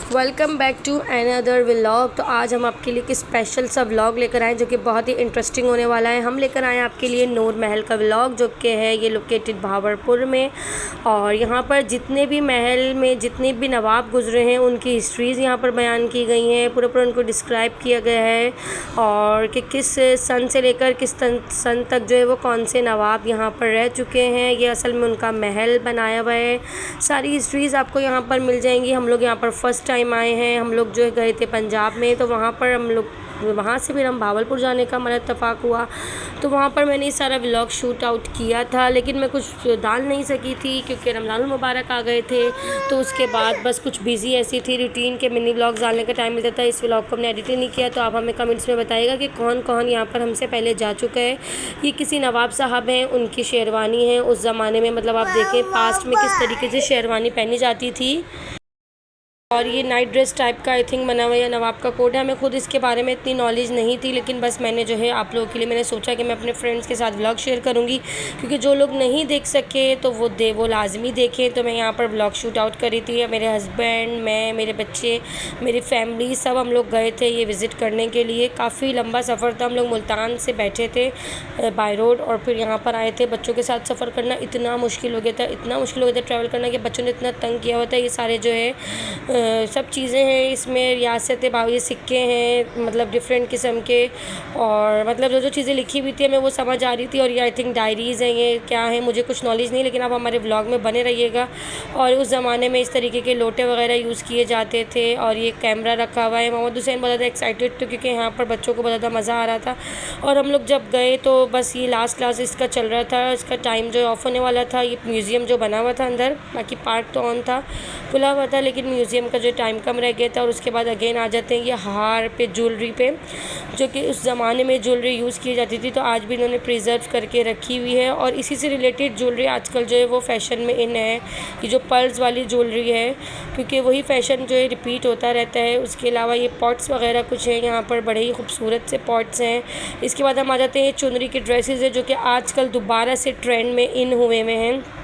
Welcome back to another vlog. तो आज हम आपके लिए एक स्पेशल सा व्लॉग लेकर आए जो कि बहुत ही इंटरेस्टिंग होने वाला है। हम लेकर आए आपके लिए नूर महल का व्लॉग जो कि है ये लोकेटेड भावलपुर में। और यहाँ पर जितने भी महल में जितने भी नवाब गुजरे हैं उनकी हिस्ट्रीज़ यहाँ पर बयान की गई हैं, पूरा उनको डिस्क्राइब किया गया है और कि किस सन से लेकर किस सन तक जो है वो कौन से नवाब यहाँ पर रह चुके हैं। ये असल में उनका महल बनाया हुआ है। सारी हिस्ट्रीज़ आपको यहाँ पर मिल जाएंगी। हम लोग यहाँ पर फर्स्ट टाइम आए हैं। हम लोग जो है गए थे पंजाब में, तो वहाँ पर हम लोग वहाँ से फिर हम भावलपुर जाने का हमारा इत्तेफाक हुआ। तो वहाँ पर मैंने सारा व्लॉग शूट आउट किया था, लेकिन मैं कुछ डाल नहीं सकी थी क्योंकि रमज़ानुल मुबारक आ गए थे। तो उसके बाद बस कुछ बिज़ी ऐसी थी, रूटीन के मिनी व्लॉग्स डालने का टाइम मिलता था। इस व्लॉग को हमने एडिट नहीं किया। तो आप हमें कमेंट्स में बताइएगा कि कौन कौन यहाँ पर हमसे पहले जा चुका है। ये किसी नवाब साहब हैं, उनकी शेरवानी है उस ज़माने में, मतलब आप देखें पास्ट में किस तरीके से शेरवानी पहनी जाती थी। और ये नाइट ड्रेस टाइप का आई थिंक बना हुआ है, नवाब का कोट है। हमें खुद इसके बारे में इतनी नॉलेज नहीं थी, लेकिन बस मैंने जो है आप लोगों के लिए मैंने सोचा कि मैं अपने फ्रेंड्स के साथ व्लॉग शेयर करूंगी, क्योंकि जो लोग नहीं देख सके तो वो लाजमी देखें। तो मैं यहाँ पर व्लॉग शूट आउट करी थी। मेरे हस्बैंड, मैं, मेरे बच्चे, मेरी फैमिली सब हम लोग गए थे ये विज़िट करने के लिए। काफ़ी लंबा सफ़र था। हम लोग मुल्तान से बैठे थे बाय रोड और फिर यहाँ पर आए थे। बच्चों के साथ सफ़र करना इतना मुश्किल हो गया था ट्रैवल करना कि बच्चों ने इतना तंग किया हुआ था। ये सारे जो है सब चीज़ें हैं इसमें, रियासत बावी सिक्के हैं, मतलब डिफरेंट किस्म के, और मतलब जो चीज़ें लिखी हुई थी हमें वो समझ आ रही थी। और ये आई थिंक डायरीज़ हैं, ये क्या है मुझे कुछ नॉलेज नहीं, लेकिन आप हमारे व्लॉग में बने रहिएगा। और उस ज़माने में इस तरीके के लोटे वगैरह यूज़ किए जाते थे। और ये कैमरा रखा हुआ है। मोहम्मद हुसैन बहुत ज़्यादा एक्साइटेड थे क्योंकि यहाँ पर बच्चों को बहुत ज़्यादा मज़ा आ रहा था। और हम लोग जब गए तो बस ये लास्ट क्लास इसका चल रहा था, इसका टाइम जो ऑफ होने वाला था। ये म्यूज़ियम जो बना हुआ था अंदर, बाकी पार्क तो ऑन था, खुला हुआ था, लेकिन म्यूज़ियम का जो टाइम कम रह गया था। और उसके बाद अगेन आ जाते हैं ये हार पे, ज्वेलरी पे, जो कि उस ज़माने में ज्वेलरी यूज़ की जाती थी, तो आज भी इन्होंने प्रिजर्व करके रखी हुई है। और इसी से रिलेटेड ज्वेलरी आजकल जो है वो फ़ैशन में इन है, ये जो पर्ल्स वाली ज्वेलरी है, क्योंकि वही फ़ैशन जो है रिपीट होता रहता है। उसके अलावा ये पॉट्स वगैरह कुछ हैं यहाँ पर, बड़े ही खूबसूरत से पॉट्स हैं। इसके बाद हम आ जाते हैं ये चुनरी के ड्रेसेस है जो कि आजकल दोबारा से ट्रेंड में इन हुए में हैं।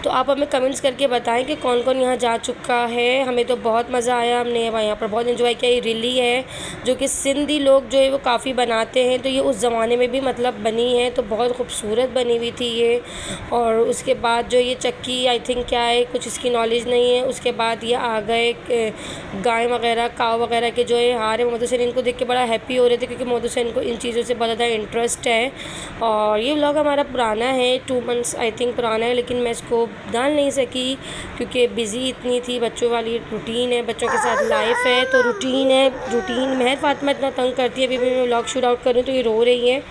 तो आप हमें कमेंट्स करके बताएं कि कौन कौन यहाँ जा चुका है। हमें तो बहुत मज़ा आया, हमने यहाँ पर बहुत एंजॉय किया। ये रिली है जो कि सिंधी लोग जो है वो काफ़ी बनाते हैं, तो ये उस ज़माने में भी मतलब बनी है, तो बहुत खूबसूरत बनी हुई थी ये। और उसके बाद जो ये चक्की आई थिंक क्या है, कुछ इसकी नॉलेज नहीं है। उसके बाद ये आ गए गाय वगैरह, काव वगैरह के जो है हार है। मोहम्मद हुसैन इनको देख के बड़ा हैप्पी हो रहे थे क्योंकि मोहम्मद हुसैन को इन चीज़ों से बहुत ज़्यादा इंटरेस्ट है। और ये व्लॉग हमारा पुराना है, 2 मंथ्स आई थिंक पुराना है, लेकिन मैं इसको डाल नहीं सकी क्योंकि बिज़ी इतनी थी। बच्चों वाली रूटीन है, बच्चों के साथ लाइफ है, तो रूटीन में फातिमा इतना तंग करती है। अभी भी मैं व्लॉग शूट आउट कर रही हूँ तो ये रो रही है।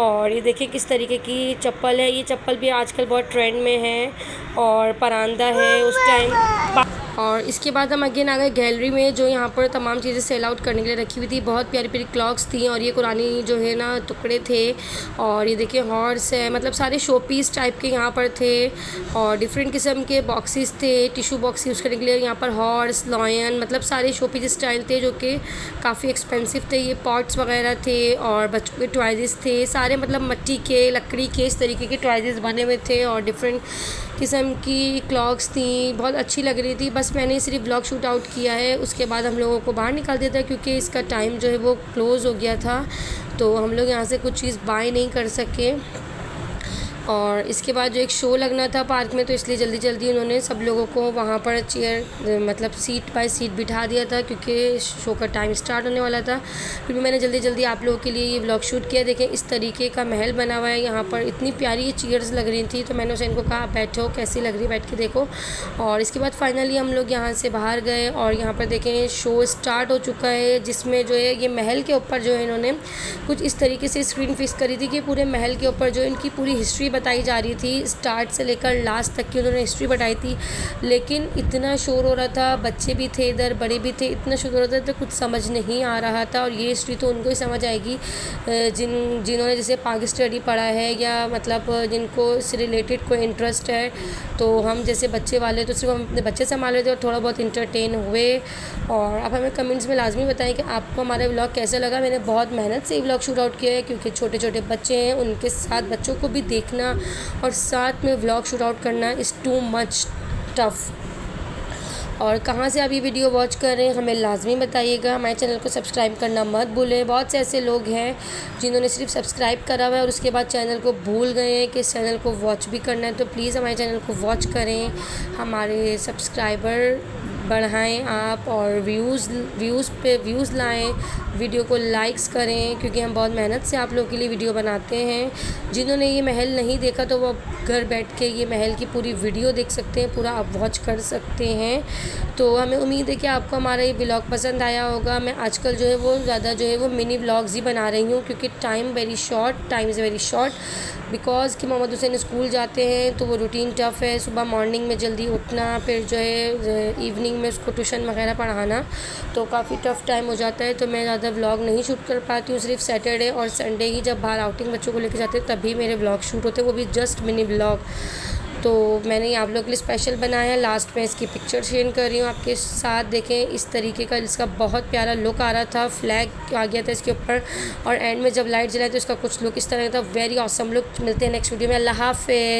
और ये देखिए किस तरीके की चप्पल है, ये चप्पल भी आजकल बहुत ट्रेंड में है। और परांदा है उस टाइम। और इसके बाद हम अगेन आ गए गैलरी में, जो यहाँ पर तमाम चीज़ें सेल आउट करने के लिए रखी हुई थी। बहुत प्यारी प्यारी क्लॉक्स थी और ये कुरानी जो है ना टुकड़े थे। और ये देखिए हॉर्स है, मतलब सारे शो पीस टाइप के यहाँ पर थे। और डिफरेंट किस्म के बॉक्सेस थे, टिशू बॉक्स यूज़ करने के लिए। यहाँ पर हॉर्स, लॉयन, मतलब सारे शो पीस स्टाइल थे जो कि काफ़ी एक्सपेंसिव थे। ये पॉट्स वगैरह थे और बच्चों के टॉयज़ थे सारे, मतलब मिट्टी के, लकड़ी के, इस तरीके के टॉयज़ बने हुए थे। और डिफरेंट किस्म की क्लॉक्स थी, बहुत अच्छी लग रही थी। बस मैंने सिर्फ ब्लॉग शूट आउट किया है, उसके बाद हम लोगों को बाहर निकाल दिया था क्योंकि इसका टाइम जो है वो क्लोज़ हो गया था, तो हम लोग यहाँ से कुछ चीज़ बाय नहीं कर सके। और इसके बाद जो एक शो लगना था पार्क में, तो इसलिए जल्दी जल्दी उन्होंने सब लोगों को वहाँ पर चेयर, मतलब सीट बाय सीट बिठा दिया था क्योंकि शो का टाइम स्टार्ट होने वाला था। फिर भी मैंने जल्दी जल्दी आप लोगों के लिए ये व्लॉग शूट किया। देखें इस तरीके का महल बना हुआ है यहाँ पर, इतनी प्यारी ये चेयर्स लग रही थी, तो मैंने उसे इनको कहा बैठो, कैसी लग रही है, बैठ के देखो। और इसके बाद फाइनली हम लोग यहाँ से बाहर गए और यहाँ पर देखें शो स्टार्ट हो चुका है, जिसमें जो है ये महल के ऊपर जो है इन्होंने कुछ इस तरीके से स्क्रीन फिक्स करी थी कि पूरे महल के ऊपर जो इनकी पूरी हिस्ट्री बताई जा रही थी, स्टार्ट से लेकर लास्ट तक की उन्होंने हिस्ट्री बताई थी। लेकिन इतना शोर हो रहा था, बच्चे भी थे इधर, बड़े भी थे, इतना शोर हो रहा था तो कुछ समझ नहीं आ रहा था। और ये हिस्ट्री तो उनको ही समझ आएगी जिन्होंने जैसे पाक स्टडी पढ़ा है, या मतलब जिनको इससे रिलेटेड कोई इंटरेस्ट है। तो हम जैसे बच्चे वाले तो सिर्फ हम अपने बच्चे संभाल रहे थे और थोड़ा बहुत इंटरटेन हुए। और आप हमें कमेंट्स में लाजमी बताएं कि आपको हमारा व्लॉग कैसा लगा। मैंने बहुत मेहनत से व्लॉग शूट आउट किया है क्योंकि छोटे छोटे बच्चे हैं, उनके साथ बच्चों को भी देखना और साथ में व्लॉग शूट आउट करना इज़ टू मच टफ़। और कहाँ से आप ये वीडियो वॉच कर रहे हैं हमें लाजमी बताइएगा। हमारे चैनल को सब्सक्राइब करना मत भूलें। बहुत से ऐसे लोग हैं जिन्होंने सिर्फ सब्सक्राइब करा हुआ है और उसके बाद चैनल को भूल गए हैं कि इस चैनल को वॉच भी करना है। तो प्लीज़ हमारे चैनल को वॉच करें, हमारे सब्सक्राइबर बढ़ाएं आप, और व्यूज़ लाएं, वीडियो को लाइक्स करें, क्योंकि हम बहुत मेहनत से आप लोगों के लिए वीडियो बनाते हैं। जिन्होंने ये महल नहीं देखा तो वो घर बैठ के ये महल की पूरी वीडियो देख सकते हैं, पूरा आप वॉच कर सकते हैं। तो हमें उम्मीद है कि आपको हमारा ये व्लॉग पसंद आया होगा। मैं आजकल जो है वो ज़्यादा जो है वो मिनी व्लॉग्स ही बना रही हूँ, क्योंकि time is very short, because कि मोहम्मद हुसैन स्कूल जाते हैं तो वो रूटीन टफ़ है। सुबह मॉर्निंग में जल्दी उठना, फिर जो है इवनिंग में उसको ट्यूशन वगैरह पढ़ाना, तो काफ़ी टफ़ टाइम हो जाता है। तो मैं ज़्यादा व्लॉग नहीं शूट कर पाती हूँ। सिर्फ सैटरडे और संडे ही जब बाहर आउटिंग बच्चों को लेकर जाते हैं तभी मेरे व्लॉग शूट होते हैं, वो भी जस्ट मिनी व्लॉग। तो मैंने आप लोगों के लिए स्पेशल बनाया। लास्ट में इसकी पिक्चर शेयर कर रही हूँ आपके साथ। देखें इस तरीके का इसका बहुत प्यारा लुक आ रहा था, फ्लैग आ गया था इसके ऊपर, और एंड में जब लाइट जलाई तो इसका कुछ लुक इस तरह का था। Very awesome look. मिलते हैं नेक्स्ट वीडियो में। अल्लाह हाफ़िज़।